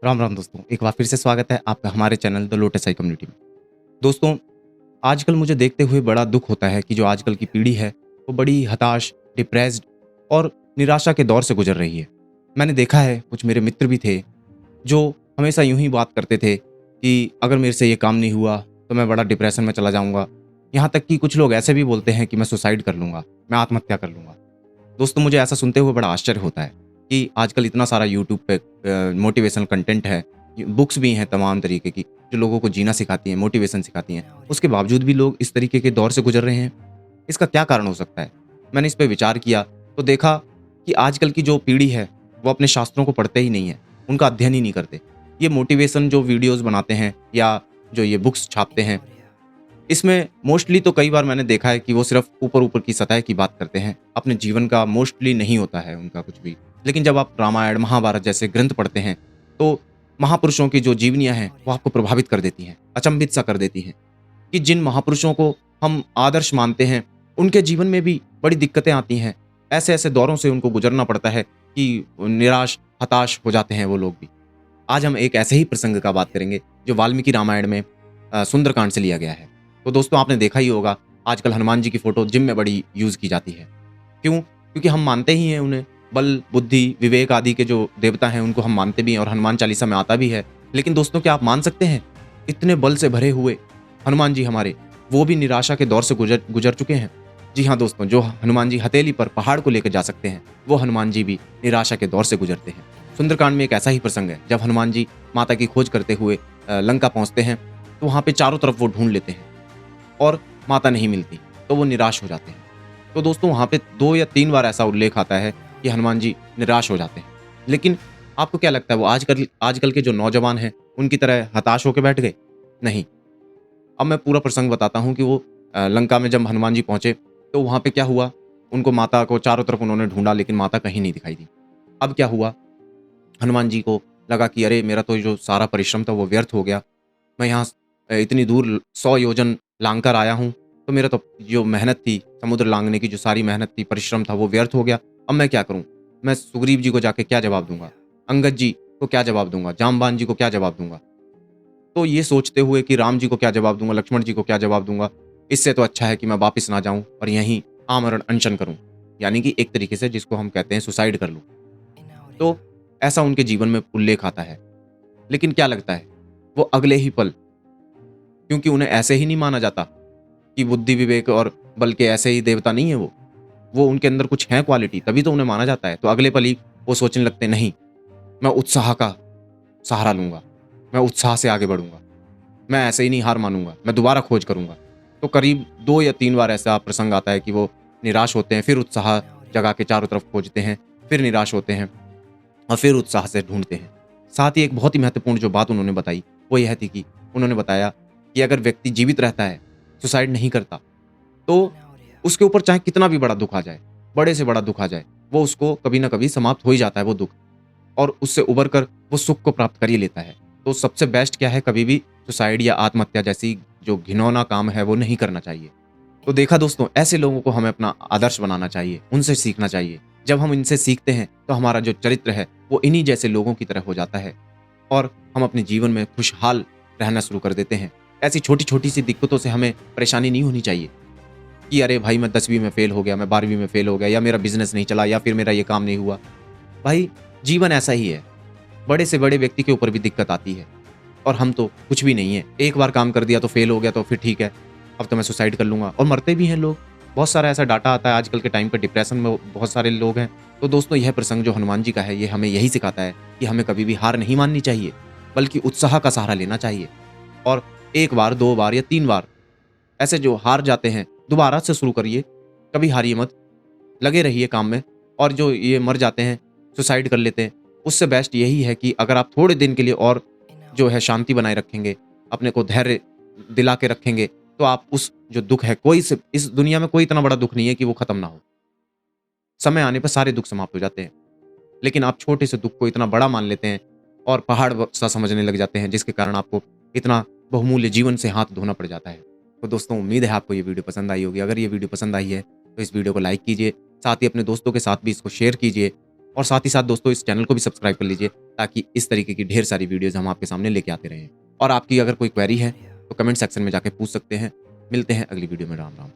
राम राम दोस्तों, एक बार फिर से स्वागत है आपका हमारे channel the lotus I community में। दोस्तों, आजकल मुझे देखते हुए बड़ा दुख होता है कि जो आजकल की पीढ़ी है, वो बड़ी हताश, डिप्रेस्ड और निराशा के दौर से गुजर रही है। मैंने देखा है कुछ मेरे मित्र भी थे, जो हमेशा यूँ ही बात करते थे कि अगर मेरे से ये काम नहीं हुआ, तो मैं बड़ा डिप्रेशन में चला जाऊँगा। यहाँ तक कि कुछ लोग ऐसे भी बोलते हैं कि मैं सुसाइड कर लूँगा, मैं आत्महत्या कर लूँगा। दोस्तों, मुझे ऐसा सुनते हुए बड़ा आश्चर्य होता है कि आजकल इतना सारा यूट्यूब पे मोटिवेशनल कंटेंट है, बुक्स भी हैं तमाम तरीके की, जो लोगों को जीना सिखाती हैं, मोटिवेशन सिखाती हैं। उसके बावजूद भी लोग इस तरीके के दौर से गुजर रहे हैं। इसका क्या कारण हो सकता है? मैंने इस पे विचार किया तो देखा कि आजकल की जो पीढ़ी है, वो अपने शास्त्रों को पढ़ते ही नहीं है, उनका अध्ययन ही नहीं करते। ये मोटिवेशन जो वीडियोज़ बनाते हैं या जो ये बुक्स छापते हैं, इसमें मोस्टली तो कई बार मैंने देखा है कि वो सिर्फ़ ऊपर-ऊपर की सतह की बात करते हैं। अपने जीवन का मोस्टली नहीं होता है उनका कुछ भी। लेकिन जब आप रामायण, महाभारत जैसे ग्रंथ पढ़ते हैं, तो महापुरुषों की जो जीवनियाँ हैं, वो आपको प्रभावित कर देती हैं, अचंभित सा कर देती हैं कि जिन महापुरुषों को हम आदर्श मानते हैं, उनके जीवन में भी बड़ी दिक्कतें आती हैं। ऐसे-ऐसे दौरों से उनको गुज़रना पड़ता है कि निराश, हताश हो जाते हैं वो लोग भी। आज हम एक ऐसे ही प्रसंग का बात करेंगे, जो वाल्मीकि रामायण में सुंदरकांड से लिया गया है। तो दोस्तों, आपने देखा ही होगा, आजकल हनुमान जी की फ़ोटो जिम में बड़ी यूज़ की जाती है। क्यों? क्योंकि हम मानते ही हैं उन्हें। बल, बुद्धि, विवेक आदि के जो देवता हैं, उनको हम मानते भी हैं और हनुमान चालीसा में आता भी है। लेकिन दोस्तों, क्या आप मान सकते हैं, इतने बल से भरे हुए हनुमान जी हमारे, वो भी निराशा के दौर से गुजर गुजर चुके हैं। जी हाँ दोस्तों, जो हनुमान जी हथेली पर पहाड़ को लेकर जा सकते हैं, वो हनुमान जी भी निराशा के दौर से गुजरते हैं। सुंदरकांड में एक ऐसा ही प्रसंग है, जब हनुमान जी माता की खोज करते हुए लंका पहुँचते हैं, तो वहाँ पे चारों तरफ वो ढूँढ लेते हैं और माता नहीं मिलती, तो वो निराश हो जाते हैं। तो दोस्तों, वहाँ पे 2 या 3 बार ऐसा उल्लेख आता है कि हनुमान जी निराश हो जाते हैं। लेकिन आपको क्या लगता है, वो आजकल आजकल के जो नौजवान हैं, उनकी तरह हताश होके बैठ गए? नहीं। अब मैं पूरा प्रसंग बताता हूँ कि वो लंका में जब हनुमान जी पहुँचे, तो वहाँ पे क्या हुआ, उनको माता को चारों तरफ उन्होंने ढूँढा, लेकिन माता कहीं नहीं दिखाई दी। अब क्या हुआ, हनुमान जी को लगा कि अरे! मेरा तो जो सारा परिश्रम था वो व्यर्थ हो गया। मैं यहाँ इतनी दूर 100 योजन लांग कर आया हूँ, तो मेरा तो जो मेहनत थी, समुद्र लांघने की जो सारी मेहनत थी, परिश्रम था, वो व्यर्थ हो गया। अब मैं क्या करूँ? मैं सुग्रीव जी को जाके क्या जवाब दूँगा? अंगद जी को क्या जवाब दूँगा? जामवान जी को क्या जवाब दूँगा? तो ये सोचते हुए कि राम जी को क्या जवाब दूँगा, लक्ष्मण जी को क्या जवाब दूँगा? इससे तो अच्छा है कि मैं वापिस ना जाऊँ और यहीं आमरण अनशन करूँ। यानी कि एक तरीके से जिसको हम कहते हैं सुसाइड कर लूँ। तो ऐसा उनके जीवन में उल्लेख आता है। लेकिन क्या लगता है, वो अगले ही पल, क्योंकि उन्हें ऐसे ही नहीं माना जाता कि बुद्धि, विवेक और बल के ऐसे ही देवता नहीं है वो उनके अंदर कुछ है क्वालिटी, तभी तो उन्हें माना जाता है। तो अगले पल ही वो सोचने लगते हैं, नहीं, मैं उत्साह का सहारा लूँगा, मैं उत्साह से आगे बढ़ूँगा, मैं ऐसे ही नहीं हार मानूँगा, मैं दोबारा खोज करूँगा। तो करीब 2 या 3 बार ऐसा प्रसंग आता है कि वो निराश होते हैं, फिर उत्साह जगा के चारों तरफ खोजते हैं, फिर निराश होते हैं और फिर उत्साह से ढूँढते हैं। साथ ही एक बहुत ही महत्वपूर्ण जो बात उन्होंने बताई, वो यह थी कि उन्होंने बताया कि अगर व्यक्ति जीवित रहता है, सुसाइड नहीं करता, तो उसके ऊपर चाहे कितना भी बड़ा दुःख आ जाए, बड़े से बड़ा दुःख आ जाए, वो उसको कभी न कभी समाप्त हो ही जाता है वो दुःख, और उससे उबर कर वो सुख को प्राप्त कर ही लेता है। तो सबसे बेस्ट क्या है, कभी भी सुसाइड या आत्महत्या जैसी जो घिनौना काम है, वो नहीं करना चाहिए। तो देखा दोस्तों, ऐसे लोगों को हमें अपना आदर्श बनाना चाहिए, उनसे सीखना चाहिए। जब हम इनसे सीखते हैं, तो हमारा जो चरित्र है, वो इन्हीं जैसे लोगों की तरह हो जाता है और हम अपने जीवन में खुशहाल रहना शुरू कर देते हैं। ऐसी छोटी-छोटी सी दिक्कतों से हमें परेशानी नहीं होनी चाहिए कि अरे भाई, मैं 10वीं में फ़ेल हो गया, मैं 12वीं में फ़ेल हो गया, या मेरा बिज़नेस नहीं चला, या फिर मेरा ये काम नहीं हुआ। भाई, जीवन ऐसा ही है। बड़े से बड़े व्यक्ति के ऊपर भी दिक्कत आती है और हम तो कुछ भी नहीं है। एक बार काम कर दिया तो फ़ेल हो गया, तो फिर ठीक है, अब तो मैं सुसाइड कर लूँगा, और मरते भी हैं लोग। बहुत सारा ऐसा डाटा आता है आजकल के टाइम पे, डिप्रेशन में बहुत सारे लोग हैं। तो दोस्तों, यह प्रसंग जो हनुमान जी का है, ये हमें यही सिखाता है कि हमें कभी भी हार नहीं माननी चाहिए, बल्कि उत्साह का सहारा लेना चाहिए। और 1 बार, 2 बार या 3 बार ऐसे जो हार जाते हैं, दोबारा से शुरू करिए, कभी हारिए मत, लगे रहिए काम में। और जो ये मर जाते हैं, सुसाइड कर लेते हैं, उससे बेस्ट यही है कि अगर आप थोड़े दिन के लिए और जो है शांति बनाए रखेंगे, अपने को धैर्य दिला के रखेंगे, तो आप उस जो दुःख है, कोई से इस दुनिया में कोई इतना बड़ा दुःख नहीं है कि वो खत्म ना हो। समय आने पर सारे दुःख समाप्त हो जाते हैं। लेकिन आप छोटे से दुःख को इतना बड़ा मान लेते हैं और पहाड़ सा समझने लग जाते हैं, जिसके कारण आपको इतना बहुमूल्य जीवन से हाथ धोना पड़ जाता है। तो दोस्तों, उम्मीद है आपको ये वीडियो पसंद आई होगी। अगर ये वीडियो पसंद आई है, तो इस वीडियो को लाइक कीजिए, साथ ही अपने दोस्तों के साथ भी इसको शेयर कीजिए और साथ ही साथ दोस्तों इस चैनल को भी सब्सक्राइब कर लीजिए ताकि इस तरीके की ढेर सारी वीडियोज़ हम आपके सामने लेके आते रहें। और आपकी अगर कोई क्वेरी है तो कमेंट सेक्शन में जाके पूछ सकते हैं। मिलते हैं अगली वीडियो में। राम राम।